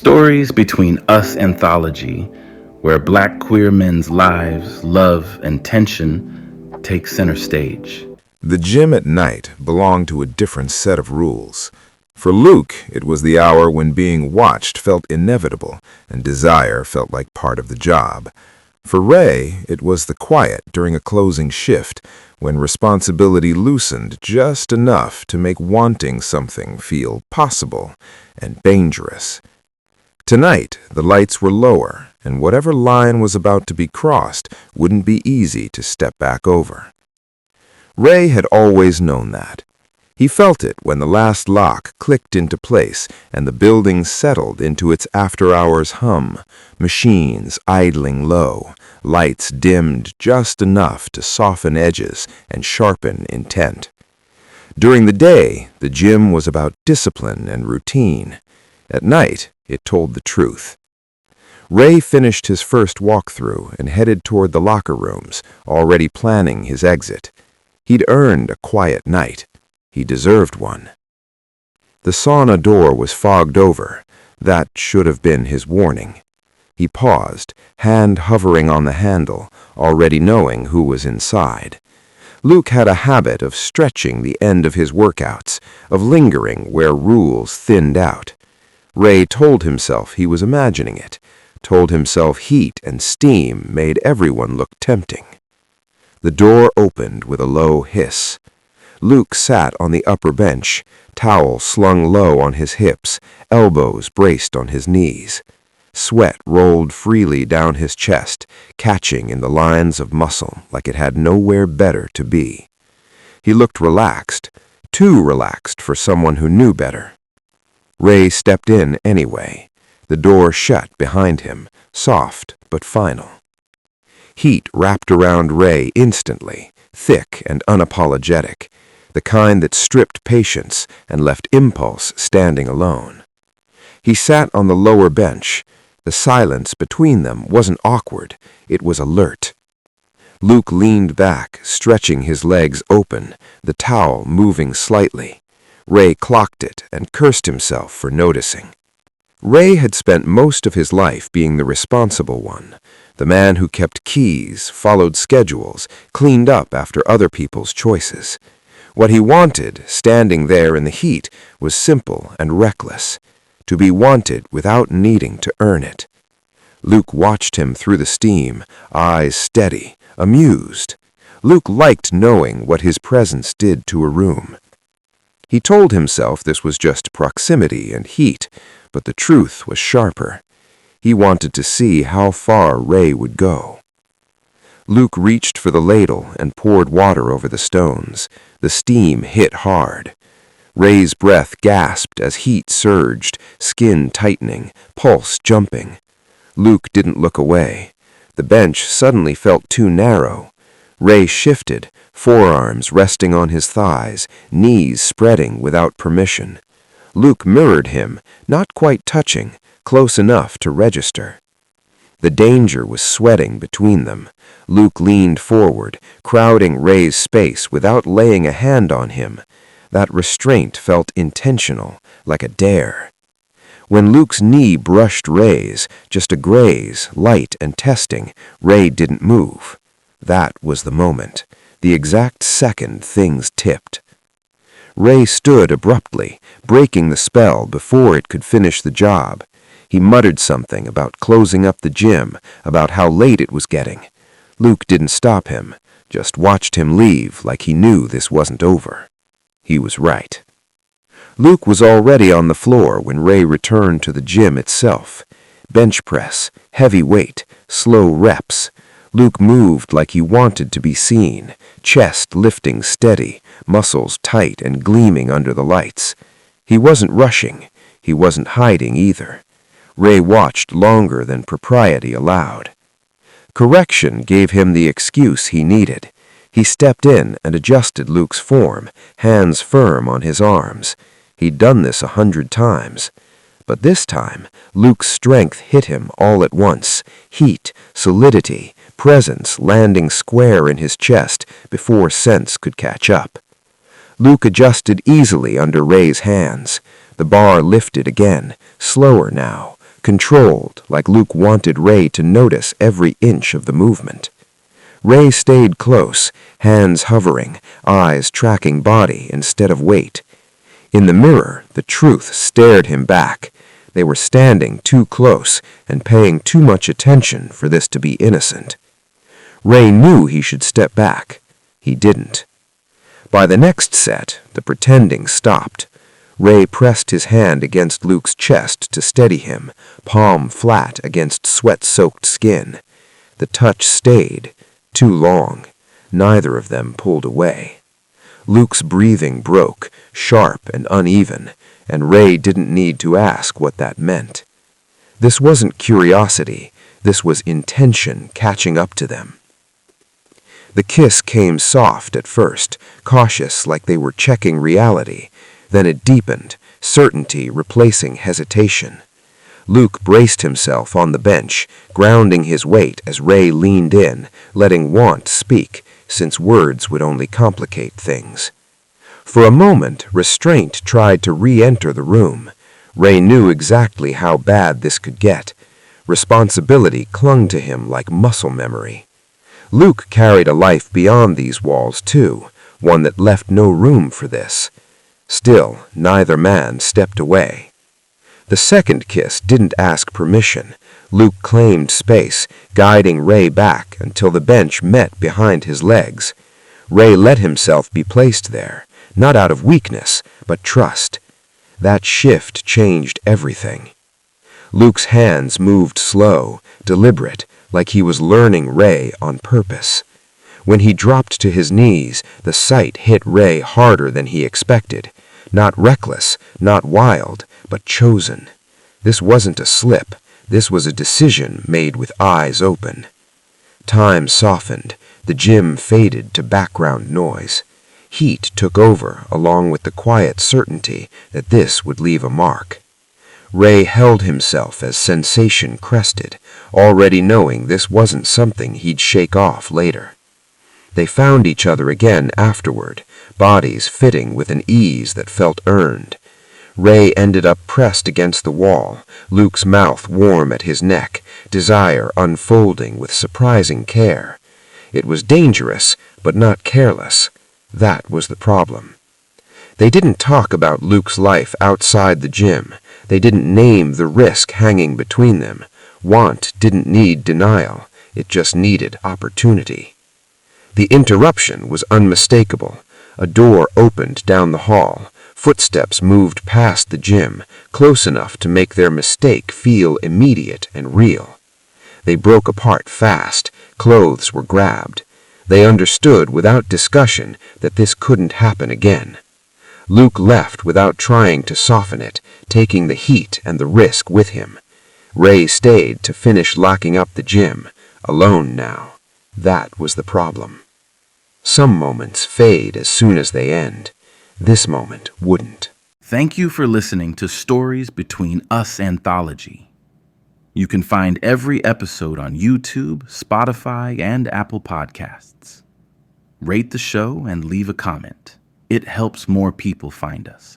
Stories between us anthology, where black queer men's lives, love, and tension take center stage. The gym at night belonged to a different set of rules. For Luke, it was the hour when being watched felt inevitable and desire felt like part of the job. For Ray, it was the quiet during a closing shift when responsibility loosened just enough to make wanting something feel possible and dangerous. Tonight, the lights were lower, and whatever line was about to be crossed wouldn't be easy to step back over. Ray had always known that. He felt it when the last lock clicked into place and the building settled into its after-hours hum, machines idling low, lights dimmed just enough to soften edges and sharpen intent. During the day, the gym was about discipline and routine. At night, it told the truth. Ray finished his first walkthrough and headed toward the locker rooms, already planning his exit. He'd earned a quiet night. He deserved one. The sauna door was fogged over. That should have been his warning. He paused, hand hovering on the handle, already knowing who was inside. Luke had a habit of stretching the end of his workouts, of lingering where rules thinned out. Ray told himself he was imagining it, told himself heat and steam made everyone look tempting. The door opened with a low hiss. Luke sat on the upper bench, towel slung low on his hips, elbows braced on his knees. Sweat rolled freely down his chest, catching in the lines of muscle like it had nowhere better to be. He looked relaxed, too relaxed for someone who knew better. Ray stepped in anyway, the door shut behind him, soft but final. Heat wrapped around Ray instantly, thick and unapologetic, the kind that stripped patience and left impulse standing alone. He sat on the lower bench. The silence between them wasn't awkward, it was alert. Luke leaned back, stretching his legs open, the towel moving slightly. Ray clocked it and cursed himself for noticing. Ray had spent most of his life being the responsible one, the man who kept keys, followed schedules, cleaned up after other people's choices. What he wanted, standing there in the heat, was simple and reckless, to be wanted without needing to earn it. Luke watched him through the steam, eyes steady, amused. Luke liked knowing what his presence did to a room. He told himself this was just proximity and heat, but the truth was sharper. He wanted to see how far Ray would go. Luke reached for the ladle and poured water over the stones. The steam hit hard. Ray's breath gasped as heat surged, skin tightening, pulse jumping. Luke didn't look away. The bench suddenly felt too narrow. Ray shifted, forearms resting on his thighs, knees spreading without permission. Luke mirrored him, not quite touching, close enough to register. The danger was sweating between them. Luke leaned forward, crowding Ray's space without laying a hand on him. That restraint felt intentional, like a dare. When Luke's knee brushed Ray's, just a graze, light and testing, Ray didn't move. That was the moment, the exact second things tipped. Ray stood abruptly, breaking the spell before it could finish the job. He muttered something about closing up the gym, about how late it was getting. Luke didn't stop him, just watched him leave like he knew this wasn't over. He was right. Luke was already on the floor when Ray returned to the gym itself. Bench press, heavy weight, slow reps. Luke moved like he wanted to be seen, chest lifting steady, muscles tight and gleaming under the lights. He wasn't rushing. He wasn't hiding either. Ray watched longer than propriety allowed. Correction gave him the excuse he needed. He stepped in and adjusted Luke's form, hands firm on his arms. He'd done this 100 times. But this time, Luke's strength hit him all at once, heat, solidity, presence landing square in his chest before sense could catch up. Luke adjusted easily under Ray's hands. The bar lifted again, slower now, controlled, like Luke wanted Ray to notice every inch of the movement. Ray stayed close, hands hovering, eyes tracking body instead of weight. In the mirror, the truth stared him back. They were standing too close and paying too much attention for this to be innocent. Ray knew he should step back. He didn't. By the next set, the pretending stopped. Ray pressed his hand against Luke's chest to steady him, palm flat against sweat-soaked skin. The touch stayed. Too long. Neither of them pulled away. Luke's breathing broke, sharp and uneven, and Ray didn't need to ask what that meant. This wasn't curiosity. This was intention catching up to them. The kiss came soft at first, cautious like they were checking reality. Then it deepened, certainty replacing hesitation. Luke braced himself on the bench, grounding his weight as Ray leaned in, letting want speak, since words would only complicate things. For a moment, restraint tried to re-enter the room. Ray knew exactly how bad this could get. Responsibility clung to him like muscle memory. Luke carried a life beyond these walls, too, one that left no room for this. Still, neither man stepped away. The second kiss didn't ask permission. Luke claimed space, guiding Ray back until the bench met behind his legs. Ray let himself be placed there, not out of weakness, but trust. That shift changed everything. Luke's hands moved slow, deliberate, like he was learning Ray on purpose. When he dropped to his knees, the sight hit Ray harder than he expected. Not reckless, not wild, but chosen. This wasn't a slip. This was a decision made with eyes open. Time softened. The gym faded to background noise. Heat took over, along with the quiet certainty that this would leave a mark. Ray held himself as sensation crested, already knowing this wasn't something he'd shake off later. They found each other again afterward, bodies fitting with an ease that felt earned. Ray ended up pressed against the wall, Luke's mouth warm at his neck, desire unfolding with surprising care. It was dangerous, but not careless. That was the problem. They didn't talk about Luke's life outside the gym. They didn't name the risk hanging between them. Want didn't need denial. It just needed opportunity. The interruption was unmistakable. A door opened down the hall. Footsteps moved past the gym, close enough to make their mistake feel immediate and real. They broke apart fast. Clothes were grabbed. They understood without discussion that this couldn't happen again. Luke left without trying to soften it, taking the heat and the risk with him. Ray stayed to finish locking up the gym, alone now. That was the problem. Some moments fade as soon as they end. This moment wouldn't. Thank you for listening to Stories Between Us Anthology. You can find every episode on YouTube, Spotify, and Apple Podcasts. Rate the show and leave a comment. It helps more people find us.